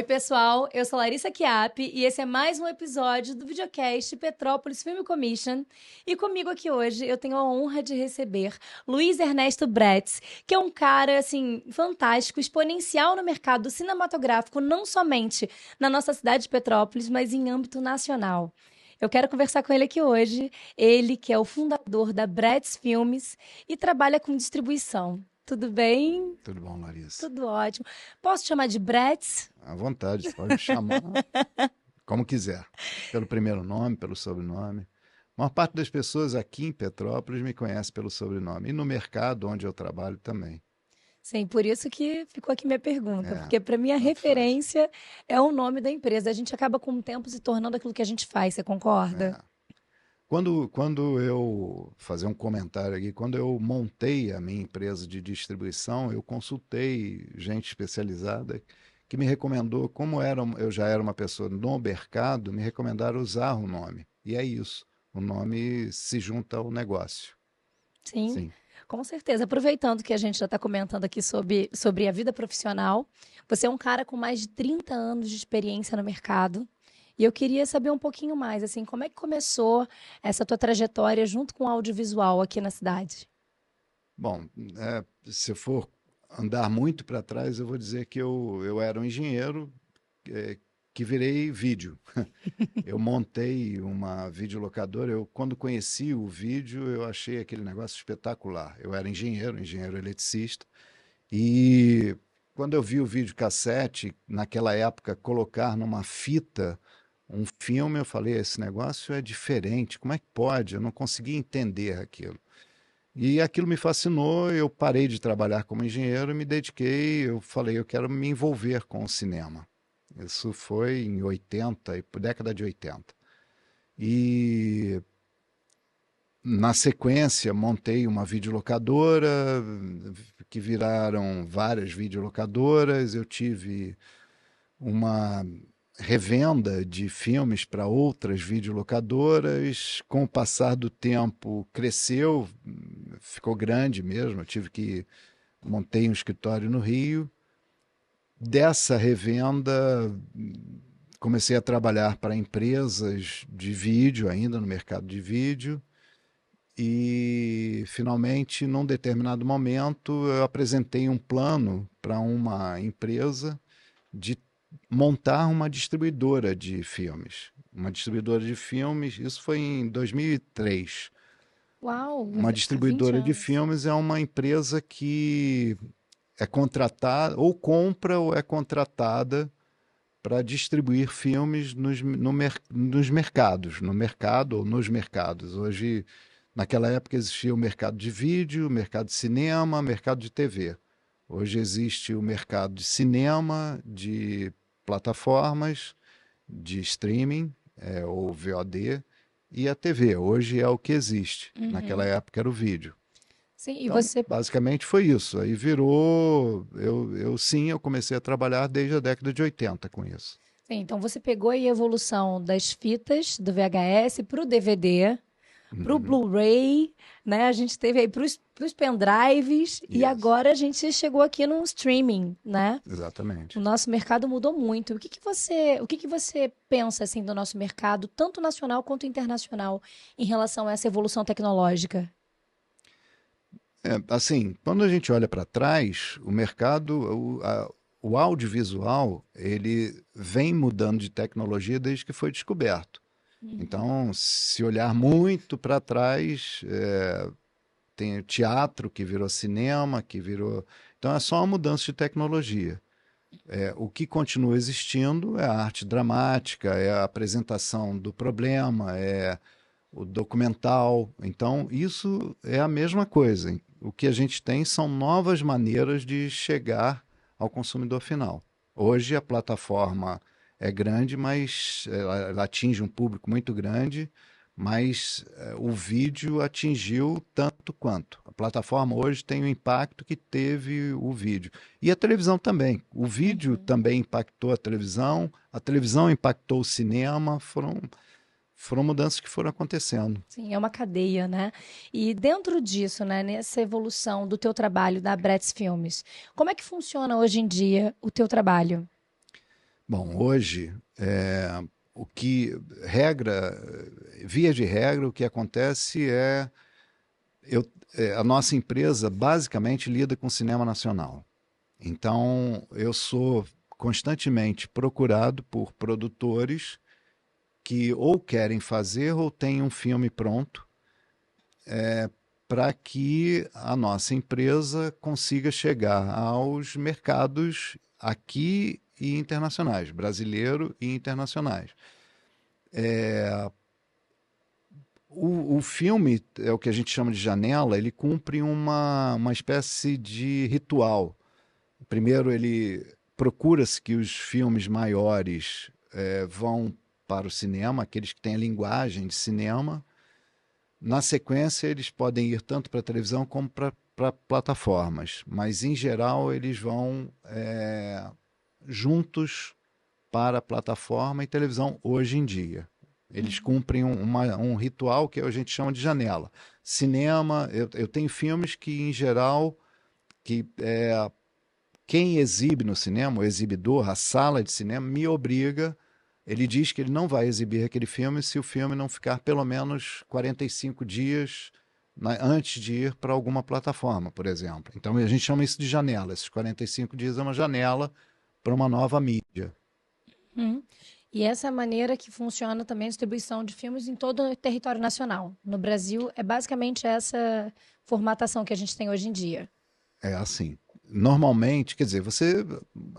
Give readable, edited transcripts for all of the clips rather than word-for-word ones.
Oi, pessoal, eu sou Larissa Chiappi e esse é mais um episódio do videocast Petrópolis Film Commission. E comigo aqui hoje eu tenho a honra de receber Luiz Ernesto Bretz, que é um cara, assim, fantástico, exponencial no mercado cinematográfico, não somente na nossa cidade de Petrópolis, mas em âmbito nacional. Eu quero conversar com ele aqui hoje, ele que é o fundador da Bretz Filmes e trabalha com distribuição. Tudo bem? Tudo bom, Larissa? Tudo ótimo. Posso te chamar de Bretz? À vontade, pode me chamar como quiser. Pelo primeiro nome, pelo sobrenome. A maior parte das pessoas aqui em Petrópolis me conhece pelo sobrenome. E no mercado onde eu trabalho também. Sim, por isso que ficou aqui minha pergunta, porque para mim a tanto referência é o nome da empresa. A gente acaba com o tempo se tornando aquilo que a gente faz, você concorda? É. Quando eu, fazer um comentário aqui, quando eu montei a minha empresa de distribuição, eu consultei gente especializada que me recomendou, eu já era uma pessoa no mercado, me recomendaram usar o nome. E é isso, o nome se junta ao negócio. Sim, Sim. com certeza. Aproveitando que a gente já está comentando aqui sobre a vida profissional, você é um cara com mais de 30 anos de experiência no mercado. E eu queria saber um pouquinho mais, assim, como é que começou essa tua trajetória junto com o audiovisual aqui na cidade? Bom, se eu for andar muito para trás, eu vou dizer que eu era um engenheiro que virei vídeo. Eu montei uma videolocadora. Quando conheci o vídeo, eu achei aquele negócio espetacular. Eu era engenheiro eletricista, e quando eu vi o videocassete, naquela época, colocar numa fita um filme, eu falei, esse negócio é diferente, como é que pode? Eu não conseguia entender aquilo. E aquilo me fascinou, eu parei de trabalhar como engenheiro e me dediquei, eu falei, eu quero me envolver com o cinema. Isso foi em 80, década de 80. E na sequência montei uma videolocadora, que viraram várias videolocadoras, eu tive uma revenda de filmes para outras videolocadoras. Com o passar do tempo, cresceu, ficou grande mesmo. Eu tive que montei um escritório no Rio. Dessa revenda, comecei a trabalhar para empresas de vídeo, ainda no mercado de vídeo. E, finalmente, num determinado momento, eu apresentei um plano para uma empresa de montar uma distribuidora de filmes. Uma distribuidora de filmes, isso foi em 2003. Uau, Uma há 20 distribuidora de anos. filmes é uma empresa que é contratada, ou compra ou é contratada para distribuir filmes nos mercados, no mercado ou nos mercados. Hoje, naquela época existia o mercado de vídeo, o mercado de cinema, o mercado de TV. Hoje existe o mercado de cinema, de plataformas, de streaming, ou VOD, e a TV. Hoje é o que existe. Naquela Uhum. época era o vídeo. Sim, e Então, você. basicamente foi isso. Aí virou. Eu comecei a trabalhar desde a década de 80 com isso. Sim, então você pegou aí a evolução das fitas do VHS para o DVD, para o Uhum. Blu-ray, né? A gente teve aí para os pendrives e Yes, agora a gente chegou aqui no streaming, né? O exatamente. nosso mercado mudou muito. O que que você pensa assim do nosso mercado, tanto nacional quanto internacional, em relação a essa evolução tecnológica? Assim, quando a gente olha para trás, o mercado, o audiovisual, ele vem mudando de tecnologia desde que foi descoberto. Uhum. Então, se olhar muito para trás, tem o teatro que virou cinema, que virou. Então, é só uma mudança de tecnologia. O que continua existindo é a arte dramática, é a apresentação do problema, é o documental. Então, isso é a mesma coisa. O que a gente tem são novas maneiras de chegar ao consumidor final. Hoje a plataforma é grande, mas ela atinge um público muito grande, mas o vídeo atingiu tanto quanto. A plataforma hoje tem o impacto que teve o vídeo. E a televisão também. O vídeo Uhum. também impactou a televisão impactou o cinema, foram mudanças que foram acontecendo. Sim, é uma cadeia, né? E dentro disso, né, nessa evolução do teu trabalho da Bretz Filmes, como é que funciona hoje em dia o teu trabalho? Bom, hoje, o que, regra, via de regra, o que acontece eu, a nossa empresa basicamente lida com cinema nacional. Então, eu sou constantemente procurado por produtores que ou querem fazer ou têm um filme pronto para que a nossa empresa consiga chegar aos mercados aqui e internacionais, brasileiro e internacionais. O filme, é o que a gente chama de janela, ele cumpre uma espécie de ritual. Primeiro, ele procura-se que os filmes maiores vão para o cinema, aqueles que têm a linguagem de cinema. Na sequência, eles podem ir tanto para a televisão como para plataformas, mas em geral eles vão juntos para a plataforma e televisão hoje em dia. Eles cumprem um ritual que a gente chama de janela. Cinema, eu tenho filmes que, em geral, que quem exibe no cinema, o exibidor, a sala de cinema, me obriga. Ele diz que ele não vai exibir aquele filme se o filme não ficar pelo menos 45 dias antes de ir para alguma plataforma, por exemplo. Então a gente chama isso de janela. Esses 45 dias é uma janela para uma nova mídia. Hum. E essa é a maneira que funciona também a distribuição de filmes em todo o território nacional. No Brasil, é basicamente essa formatação que a gente tem hoje em dia. É assim. Normalmente, quer dizer,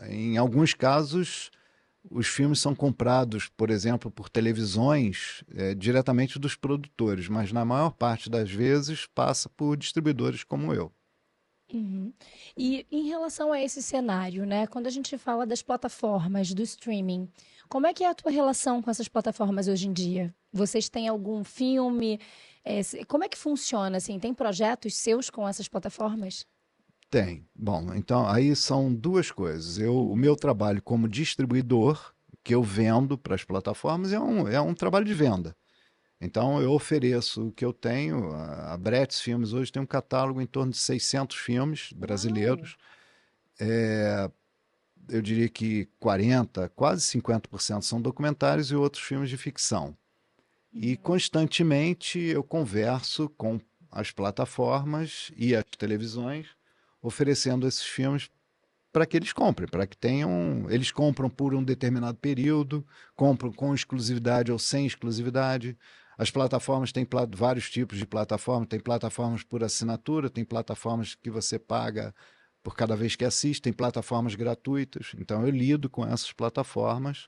em alguns casos, os filmes são comprados, por exemplo, por televisões diretamente dos produtores, mas na maior parte das vezes passa por distribuidores como eu. Uhum. E em relação a esse cenário, né? Quando a gente fala das plataformas do streaming, como é que é a tua relação com essas plataformas hoje em dia? Vocês têm algum filme? Como é que funciona, assim? Tem projetos seus com essas plataformas? Tem. Bom, então aí são duas coisas. O meu trabalho como distribuidor, que eu vendo para as plataformas, é um trabalho de venda. Então eu ofereço o que eu tenho. A Bretts Filmes hoje tem um catálogo em torno de 600 filmes Uau! brasileiros. Eu diria que 40, quase 50% são documentários e outros filmes de ficção. E constantemente eu converso com as plataformas e as televisões oferecendo esses filmes para que eles comprem, para que tenham. Eles compram por um determinado período, compram com exclusividade ou sem exclusividade. As plataformas têm vários tipos de plataformas, tem plataformas por assinatura, tem plataformas que você paga por cada vez que assiste, tem plataformas gratuitas. Então eu lido com essas plataformas.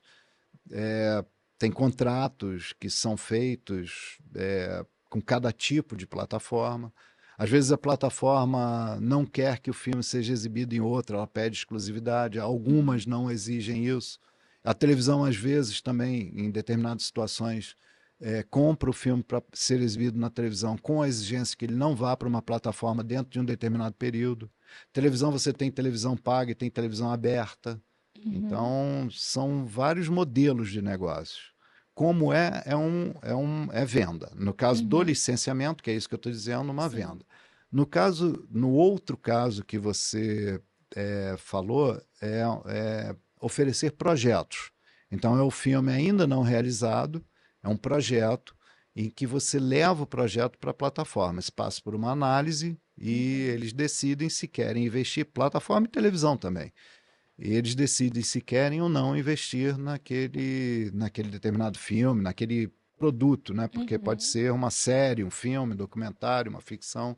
Tem contratos que são feitos com cada tipo de plataforma. Às vezes a plataforma não quer que o filme seja exibido em outra, ela pede exclusividade. Algumas não exigem isso. A televisão, às vezes, também, em determinadas situações, compra o filme para ser exibido na televisão com a exigência que ele não vá para uma plataforma dentro de um determinado período. Televisão, você tem televisão paga e tem televisão aberta. Uhum. Então, são vários modelos de negócios. Como é venda. No caso do Uhum. licenciamento, que é isso que eu estou dizendo, uma Sim. venda. No outro caso que você falou, oferecer projetos. Então, é o filme ainda não realizado, é um projeto em que você leva o projeto para a plataforma. Se passa por uma análise e Uhum. eles decidem se querem investir, plataforma e televisão também. E eles decidem se querem ou não investir naquele determinado filme, naquele produto, né? Porque pode Uhum. ser uma série, um filme, um documentário, uma ficção.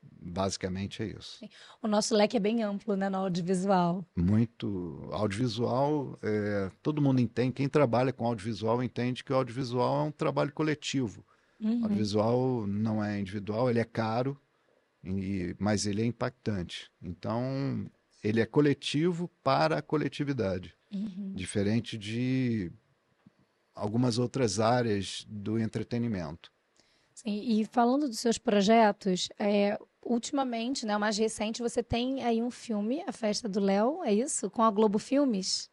Basicamente é isso. O nosso leque é bem amplo, né, no audiovisual. Muito audiovisual, todo mundo entende, quem trabalha com audiovisual entende que o audiovisual é um trabalho coletivo. O Uhum. audiovisual não é individual, ele é caro, mas ele é impactante. Então, ele é coletivo para a coletividade. Uhum. Diferente de algumas outras áreas do entretenimento. Sim, e falando dos seus projetos, ultimamente, né, o mais recente, você tem aí um filme, A Festa do Léo, é isso? Com a Globo Filmes?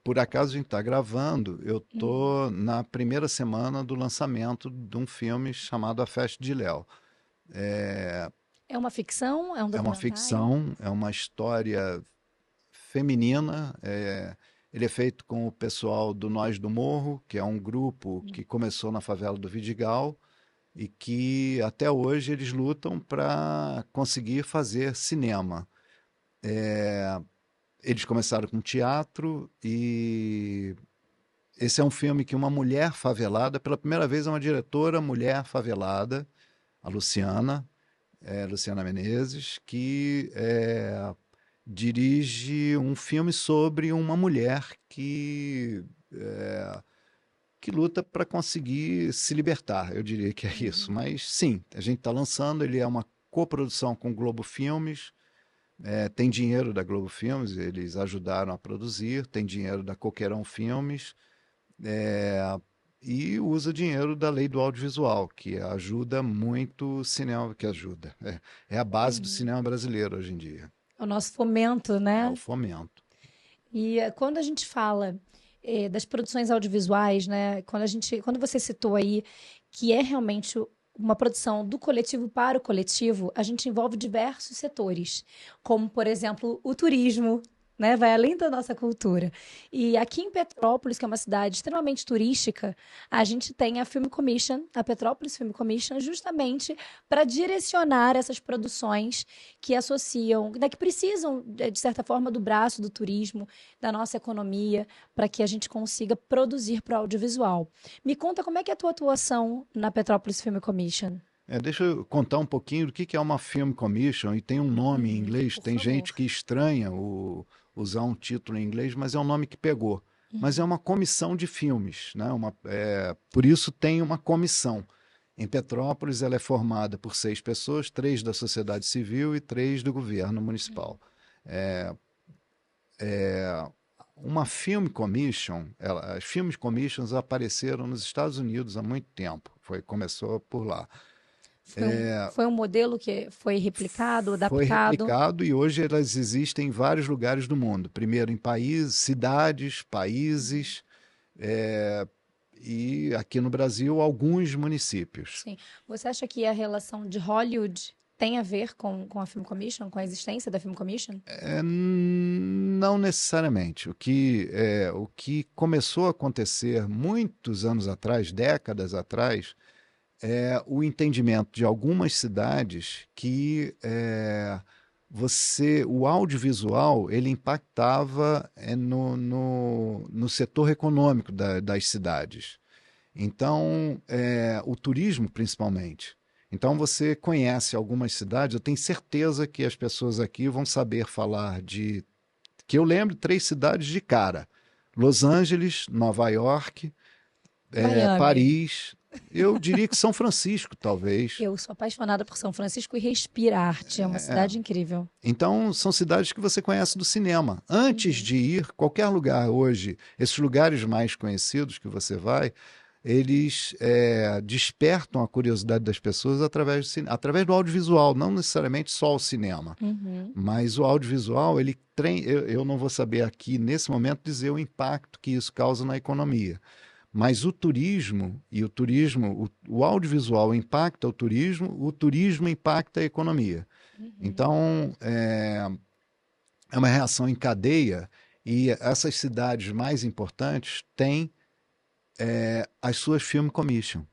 Por acaso a gente está gravando, eu Uhum. estou na primeira semana do lançamento de um filme chamado A Festa de Léo. É uma ficção? É um É uma documentário? ficção, é uma história feminina. Ele é feito com o pessoal do Nós do Morro, que é um grupo que começou na favela do Vidigal e que até hoje eles lutam para conseguir fazer cinema. Eles começaram com teatro e esse é um filme que uma mulher favelada, pela primeira vez é uma diretora mulher favelada, a Luciana Menezes, que dirige um filme sobre uma mulher que luta para conseguir se libertar, eu diria que é isso. Mas sim, a gente está lançando, ele é uma coprodução com Globo Filmes, tem dinheiro da Globo Filmes, eles ajudaram a produzir, tem dinheiro da Coqueirão Filmes, e usa dinheiro da Lei do Audiovisual, que ajuda muito o cinema, que ajuda. É a base do cinema brasileiro hoje em dia. O nosso fomento, né? É o fomento. E quando a gente fala das produções audiovisuais, né? Quando você citou aí que é realmente uma produção do coletivo para o coletivo, a gente envolve diversos setores, como, por exemplo, o turismo, né? Vai além da nossa cultura. E aqui em Petrópolis, que é uma cidade extremamente turística, a gente tem a Film Commission, a Petrópolis Film Commission, justamente para direcionar essas produções que associam, né, que precisam, de certa forma, do braço do turismo, da nossa economia, para que a gente consiga produzir para o audiovisual. Me conta como é que é a tua atuação na Petrópolis Film Commission. Deixa eu contar um pouquinho do que é uma Film Commission, e tem um nome em inglês, por tem favor. gente que estranha usar um título em inglês, mas é um nome que pegou. Mas é uma comissão de filmes, né? Por isso tem uma comissão. Em Petrópolis, ela é formada por 6 pessoas, 3 da sociedade civil e 3 do governo municipal. Uma Film Commission, as Film Commissions apareceram nos Estados Unidos há muito tempo, começou por lá. Foi um modelo que foi replicado, adaptado? Foi replicado e hoje elas existem em vários lugares do mundo. Primeiro em cidades, países, e aqui no Brasil, alguns municípios. Sim. Você acha que a relação de Hollywood tem a ver com a Film Commission, com a existência da Film Commission? Não necessariamente. O que começou a acontecer muitos anos atrás, décadas atrás, é o entendimento de algumas cidades que o audiovisual ele impactava no setor econômico das cidades. Então, o turismo principalmente. Então, você conhece algumas cidades, eu tenho certeza que as pessoas aqui vão saber falar que eu lembro 3 cidades de cara: Los Angeles, Nova York, Paris. Eu diria que São Francisco, talvez. Eu sou apaixonada por São Francisco e respira arte. É uma cidade incrível. Então, são cidades que você conhece do cinema. Antes de ir, qualquer lugar hoje, esses lugares mais conhecidos que você vai, eles despertam a curiosidade das pessoas através do audiovisual, não necessariamente só o cinema. Mas o audiovisual, eu não vou saber aqui, nesse momento, dizer o impacto que isso causa na economia. Mas o turismo, o audiovisual impacta o turismo impacta a economia. Então, é uma reação em cadeia, e essas cidades mais importantes têm as suas Film Commission.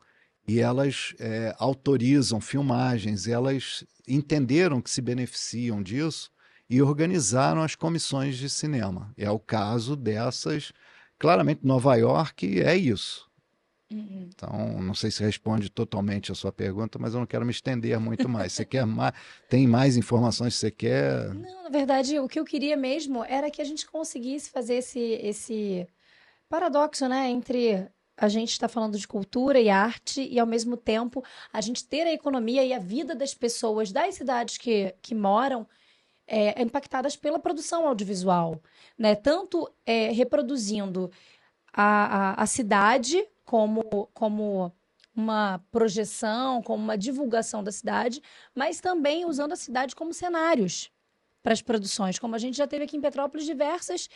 E elas autorizam filmagens, elas entenderam que se beneficiam disso e organizaram as comissões de cinema. É o caso dessas. Claramente, Nova York é isso. Então, não sei se responde totalmente a sua pergunta, mas eu não quero me estender muito mais. Você quer tem mais informações que você quer? Não, na verdade, o que eu queria mesmo era que a gente conseguisse fazer esse paradoxo, né, entre a gente estar falando de cultura e arte e, ao mesmo tempo, a gente ter a economia e a vida das pessoas das cidades que moram impactadas pela produção audiovisual, né? Tanto reproduzindo a cidade como uma projeção, como uma divulgação da cidade, mas também usando a cidade como cenários. para as produções. Como a gente já teve aqui em Petrópolis diversos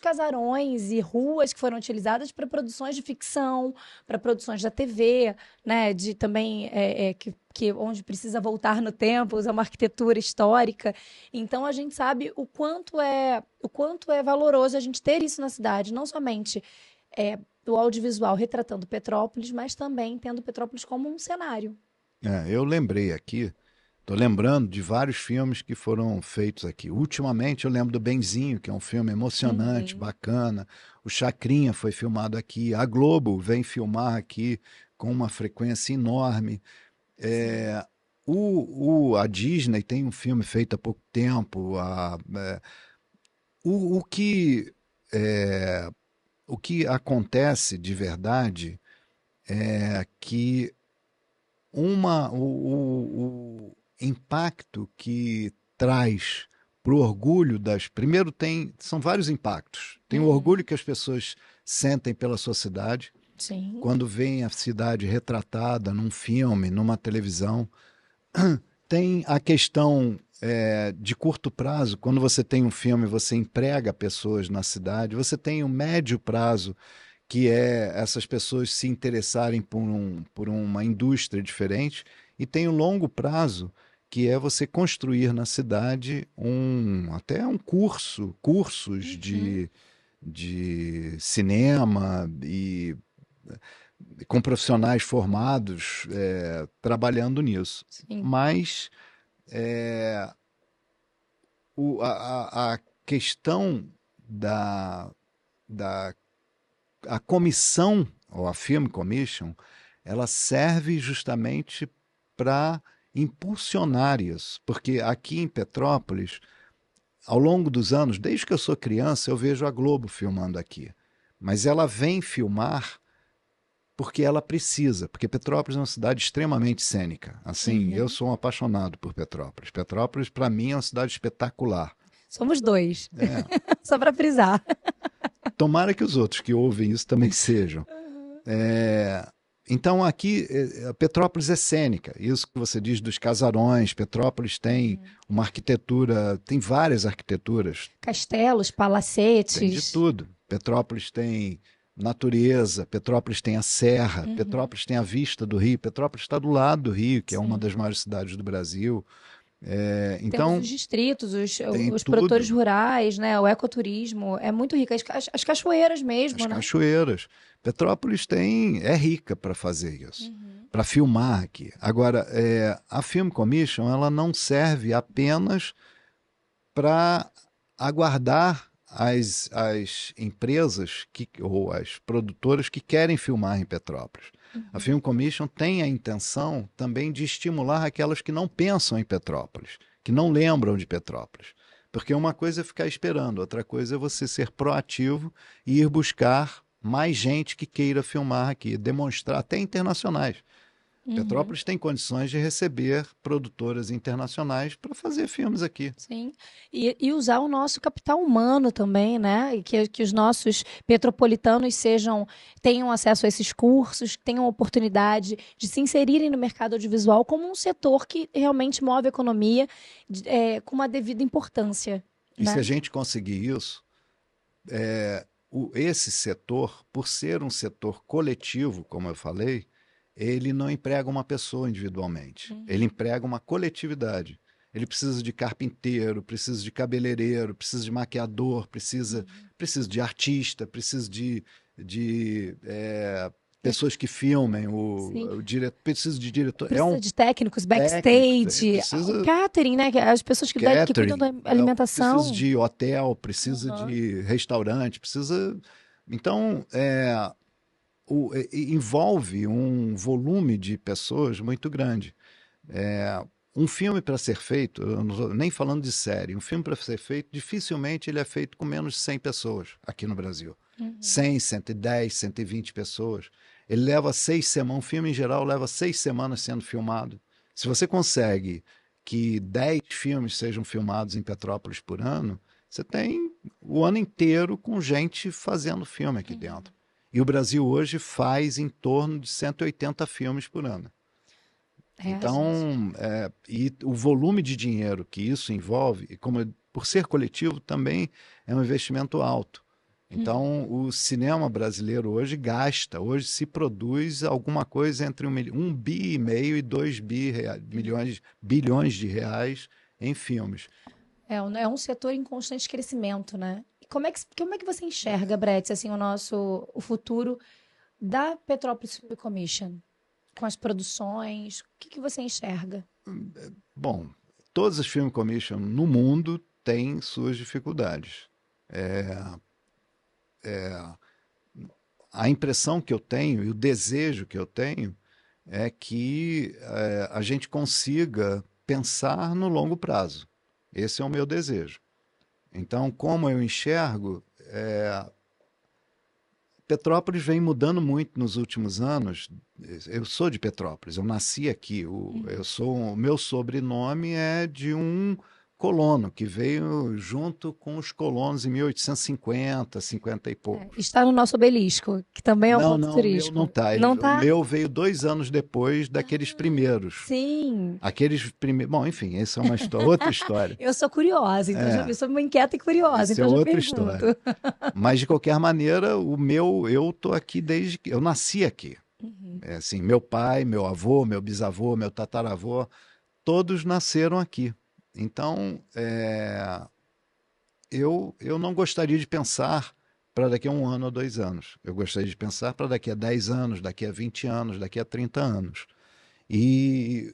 casarões e ruas que foram utilizadas para produções de ficção, para produções da TV, né? De também onde precisa voltar no tempo, usar uma arquitetura histórica. Então a gente sabe o quanto é valoroso a gente ter isso na cidade, não somente do audiovisual retratando Petrópolis, mas também tendo Petrópolis como um cenário. Eu lembrei aqui, estou lembrando de vários filmes que foram feitos aqui. Ultimamente eu lembro do Benzinho, que é um filme emocionante, bacana. O Chacrinha foi filmado aqui. A Globo vem filmar aqui com uma frequência enorme. A Disney tem um filme feito há pouco tempo. O que acontece de verdade é que o impacto que traz para o orgulho das... Primeiro, são vários impactos. Tem o orgulho que as pessoas sentem pela sua cidade, Sim. quando veem a cidade retratada num filme, numa televisão. Tem a questão de curto prazo, quando você tem um filme, você emprega pessoas na cidade. Você tem o médio prazo, que é essas pessoas se interessarem por uma indústria diferente, e tem o longo prazo, que é você construir na cidade até cursos de cinema e com profissionais formados trabalhando nisso. Sim. Mas a questão a comissão, ou a Film Commission, ela serve justamente para impulsionar isso. Porque aqui em Petrópolis, ao longo dos anos, desde que eu sou criança, eu vejo a Globo filmando aqui. Mas ela vem filmar porque ela precisa, porque Petrópolis é uma cidade extremamente cênica. Assim, eu sou um apaixonado por Petrópolis. Petrópolis, para mim, é uma cidade espetacular. Somos dois. Só para frisar. Tomara que os outros que ouvem isso também sejam. Então, aqui, Petrópolis é cênica. Isso que você diz dos casarões, Petrópolis tem uma arquitetura, tem várias arquiteturas. Castelos, palacetes. Tem de tudo. Petrópolis tem natureza, Petrópolis tem a serra, Petrópolis tem a vista do Rio, Petrópolis está do lado do Rio, que é uma das maiores cidades do Brasil. Então, temos os distritos, os produtores rurais, né? O ecoturismo é muito rico. As cachoeiras mesmo, as né? cachoeiras. Petrópolis é rica para fazer isso, para filmar aqui. Agora, a Film Commission ela não serve apenas para aguardar as empresas ou as produtoras que querem filmar em Petrópolis. A Film Commission tem a intenção também de estimular aquelas que não pensam em Petrópolis, que não lembram de Petrópolis. Porque uma coisa é ficar esperando, outra coisa é você ser proativo e ir buscar mais gente que queira filmar aqui, demonstrar, até internacionais. Petrópolis tem condições de receber produtoras internacionais para fazer filmes aqui. Sim, e usar o nosso capital humano também, né? Que os nossos petropolitanos tenham acesso a esses cursos, tenham oportunidade de se inserirem no mercado audiovisual como um setor que realmente move a economia com uma devida importância. E né? se a gente conseguir isso, esse setor, por ser um setor coletivo, como eu falei, ele não emprega uma pessoa individualmente, ele emprega uma coletividade. Ele precisa de carpinteiro, precisa de cabeleireiro, precisa de maquiador, precisa de artista, precisa de pessoas que filmem, precisa de diretor. Precisa de técnicos, backstage, catering, né? As pessoas que cuidam da alimentação. Precisa de hotel, precisa de restaurante, precisa... Então, envolve um volume de pessoas muito grande. Um filme para ser feito, eu não estou nem falando de série, um filme para ser feito, dificilmente ele é feito com menos de 100 pessoas aqui no Brasil. 100, 110, 120 pessoas. Ele leva 6 semanas, um filme em geral leva 6 semanas sendo filmado. Se você consegue que 10 filmes sejam filmados em Petrópolis por ano, você tem o ano inteiro com gente fazendo filme aqui dentro. E o Brasil hoje faz em torno de 180 filmes por ano. Então, e o volume de dinheiro que isso envolve, e como por ser coletivo, também é um investimento alto. Então, o cinema brasileiro hoje se produz alguma coisa entre 1,5 bi e 2 bilhões de reais em filmes. É um setor em constante crescimento, né? E como é que você enxerga, Brett, assim, o futuro da Petrópolis Film Commission? Com as produções, o que você enxerga? Bom, todas as Film Commission no mundo têm suas dificuldades. A impressão que eu tenho e o desejo que eu tenho é que a gente consiga pensar no longo prazo. Esse é o meu desejo. Então, como eu enxergo, Petrópolis vem mudando muito nos últimos anos. Eu sou de Petrópolis, eu nasci aqui. O meu sobrenome é de um colono que veio junto com os colonos em 1850, 50 e poucos. Está no nosso obelisco, que também é um Não, ponto não, o meu não turístico. está. Não O tá? meu veio 2 anos depois daqueles primeiros. Sim. Aqueles primeiros. Bom, enfim, essa é uma outra história. Eu sou curiosa, então eu sou uma inquieta e curiosa, Essa é então já outra pergunto. história. Mas, de qualquer maneira, eu tô aqui desde que eu nasci aqui. É assim, meu pai, meu avô, meu bisavô, meu tataravô, todos nasceram aqui. Então, eu não gostaria de pensar para daqui a 1 ano ou 2 anos. Eu gostaria de pensar para daqui a 10 anos, daqui a 20 anos, daqui a 30 anos. E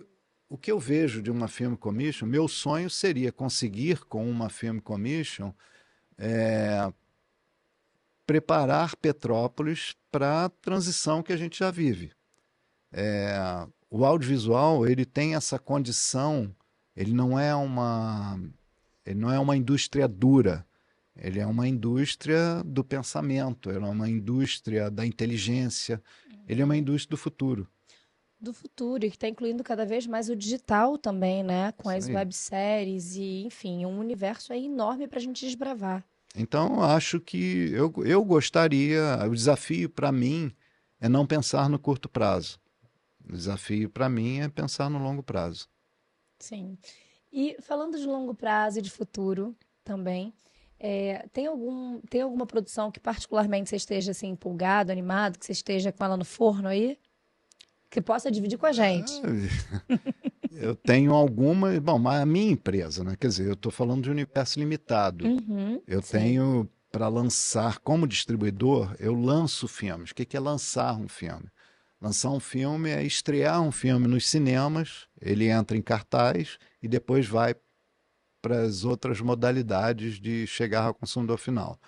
o que eu vejo de uma Film Commission, meu sonho seria conseguir, com uma Film Commission, preparar Petrópolis para a transição que a gente já vive. O audiovisual, ele tem essa condição, ele não é uma indústria dura, ele é uma indústria do pensamento, ele é uma indústria da inteligência, ele é uma indústria do futuro. Do futuro, e que está incluindo cada vez mais o digital também, né? Com Isso as aí. webséries e, enfim, um universo aí enorme para a gente desbravar. Então, acho que eu gostaria, o desafio para mim é não pensar no curto prazo. O desafio para mim é pensar no longo prazo. Sim. E falando de longo prazo e de futuro também, tem alguma produção que particularmente você esteja assim, empolgado, animado, que você esteja com ela no forno aí? Que possa dividir com a gente. Eu tenho alguma, bom, mas a minha empresa, né? Quer dizer, eu estou falando de universo limitado. Eu Sim. tenho para lançar como distribuidor, eu lanço filmes. O que é lançar um filme? Lançar um filme é estrear um filme nos cinemas, ele entra em cartaz e depois vai para as outras modalidades de chegar ao consumidor final.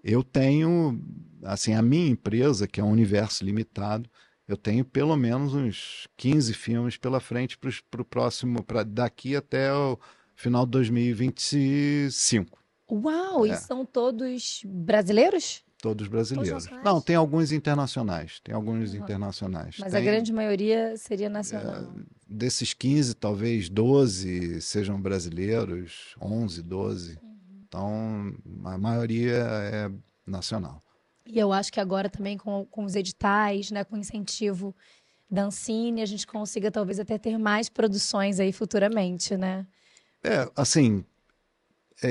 Eu tenho, assim, a minha empresa, que é um universo limitado, eu tenho pelo menos uns 15 filmes pela frente para o próximo, para daqui até o final de 2025. Uau, e são todos brasileiros? Todos Todos brasileiros. nacionais? Não, tem alguns internacionais. Tem alguns internacionais. Mas a Tem, grande maioria seria nacional. desses 15, talvez 12 sejam brasileiros, 11, 12. Então, a maioria é nacional. E eu acho que agora também com os editais, né, com o incentivo da Ancine, a gente consiga talvez até ter mais produções aí futuramente, né? Assim,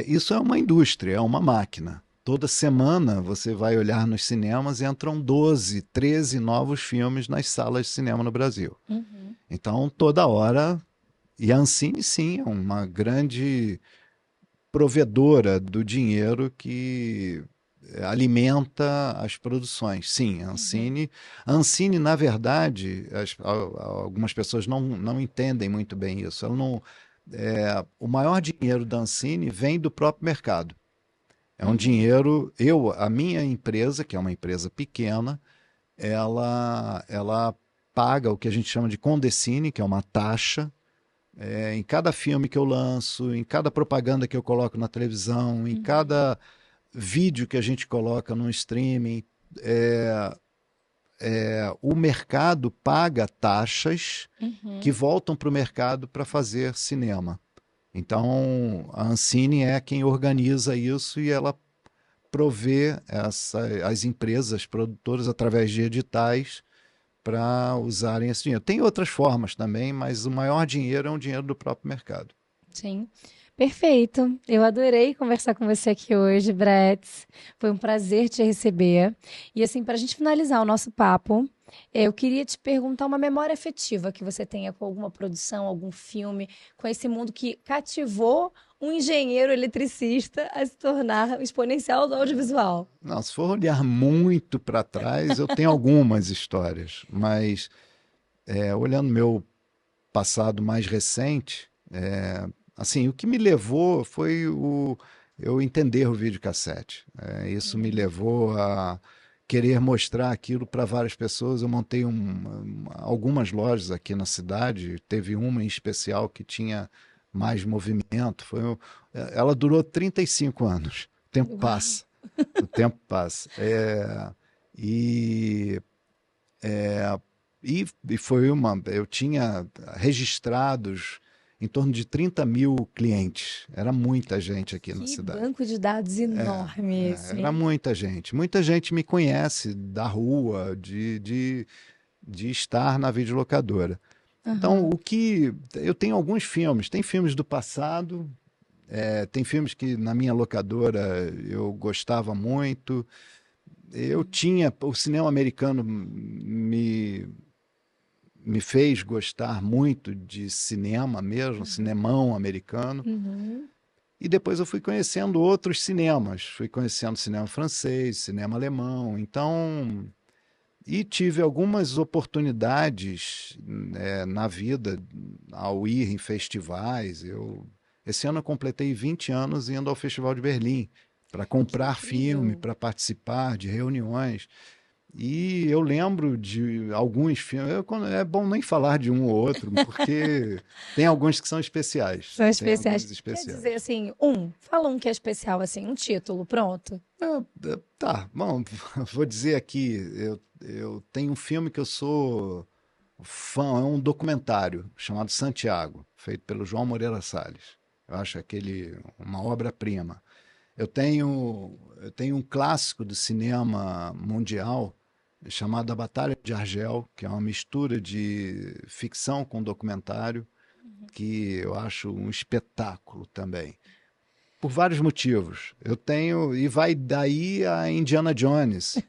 isso é uma indústria, é uma máquina. Toda semana você vai olhar nos cinemas e entram 12, 13 novos filmes nas salas de cinema no Brasil. Então, toda hora. E a Ancine, sim, é uma grande provedora do dinheiro que alimenta as produções. Sim, a Ancine, na verdade, algumas pessoas não entendem muito bem isso. Ela não, o maior dinheiro da Ancine vem do próprio mercado. É um dinheiro. A minha empresa, que é uma empresa pequena, ela paga o que a gente chama de condecine, que é uma taxa, em cada filme que eu lanço, em cada propaganda que eu coloco na televisão, em cada vídeo que a gente coloca no streaming. O mercado paga taxas que voltam para o mercado para fazer cinema. Então, a Ancine é quem organiza isso e ela provê as empresas produtoras através de editais para usarem esse dinheiro. Tem outras formas também, mas o maior dinheiro é um dinheiro do próprio mercado. Sim. Perfeito. Eu adorei conversar com você aqui hoje, Bretz. Foi um prazer te receber. E assim, para a gente finalizar o nosso papo, eu queria te perguntar uma memória afetiva que você tenha com alguma produção, algum filme, com esse mundo que cativou um engenheiro eletricista a se tornar o exponencial do audiovisual. Não, se for olhar muito para trás, eu tenho algumas histórias, mas olhando meu passado mais recente, assim, o que me levou foi eu entender o videocassete. Isso me levou a querer mostrar aquilo para várias pessoas. Eu montei algumas lojas aqui na cidade, teve uma em especial que tinha mais movimento. Ela durou 35 anos. O tempo passa. O tempo passa. E foi eu tinha registrados em torno de 30 mil clientes. Era muita gente aqui na cidade. Que banco de dados enorme esse. Era muita gente. Muita gente me conhece da rua, de estar na videolocadora. Então, eu tenho alguns filmes. Tem filmes do passado, tem filmes que na minha locadora eu gostava muito. O cinema americano me fez gostar muito de cinema mesmo, cinemão americano. E depois eu fui conhecendo outros cinemas. Fui conhecendo cinema francês, cinema alemão. Então, e tive algumas oportunidades na vida ao ir em festivais. Esse ano eu completei 20 anos indo ao Festival de Berlim para comprar filme, para participar de reuniões. E eu lembro de alguns filmes, é bom nem falar de um ou outro, porque tem alguns que são especiais. São especiais. Quer dizer assim, fala um que é especial, assim, um título, pronto. Tá, bom, vou dizer aqui, eu tenho um filme que eu sou fã, é um documentário chamado Santiago, feito pelo João Moreira Salles. Eu acho uma obra-prima. Eu tenho um clássico do cinema mundial chamado A Batalha de Argel, que é uma mistura de ficção com documentário, que eu acho um espetáculo também. Por vários motivos. E vai daí a Indiana Jones.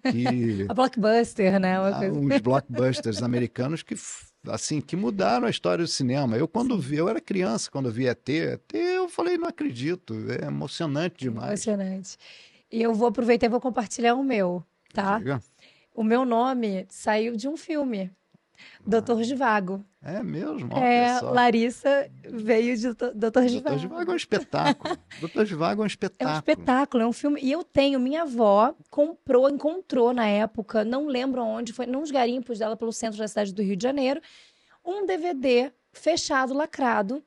A blockbuster, né? Uns blockbusters americanos que mudaram a história do cinema. Eu era criança quando vi ET, eu falei, não acredito, é emocionante demais. Emocionante. E eu vou aproveitar e vou compartilhar o meu, tá? Diga. O meu nome saiu de um filme, Doutor Zhivago. É mesmo? Larissa veio de Doutor Zhivago. Doutor Zhivago é um espetáculo. Doutor Zhivago é um espetáculo. É um espetáculo, é um filme. E minha avó encontrou na época, não lembro onde, foi nos garimpos dela pelo centro da cidade do Rio de Janeiro, um DVD fechado, lacrado,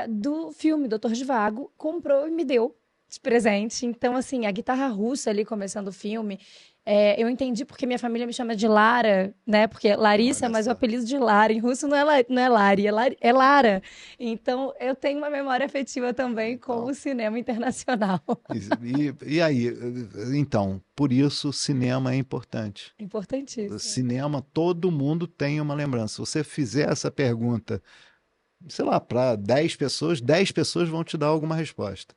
do filme Doutor Zhivago, comprou e me deu de presente. Então, assim, a guitarra russa ali começando o filme, eu entendi porque minha família me chama de Lara, né? Porque Larissa, mas o apelido de Lara em russo não é Lari, é Lara. Então, eu tenho uma memória afetiva também com o cinema internacional. E aí, então, por isso o cinema é importante. Importantíssimo. O cinema, todo mundo tem uma lembrança. Se você fizer essa pergunta, sei lá, para 10 pessoas vão te dar alguma resposta.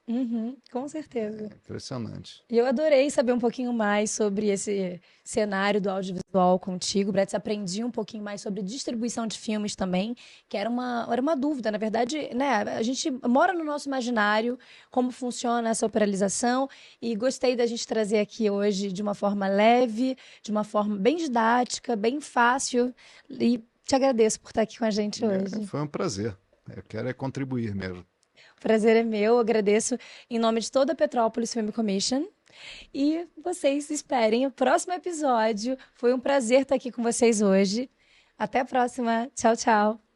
Com certeza. Impressionante. E eu adorei saber um pouquinho mais sobre esse cenário do audiovisual contigo, Bretz. Aprendi um pouquinho mais sobre distribuição de filmes também, que era uma dúvida. Na verdade, né, a gente mora no nosso imaginário como funciona essa operalização e gostei da gente trazer aqui hoje de uma forma leve, de uma forma bem didática, bem fácil. E te agradeço por estar aqui com a gente hoje. Foi um prazer. Eu quero contribuir mesmo. O prazer é meu. Eu agradeço em nome de toda a Petrópolis Film Commission. E vocês esperem o próximo episódio. Foi um prazer estar aqui com vocês hoje. Até a próxima. Tchau, tchau.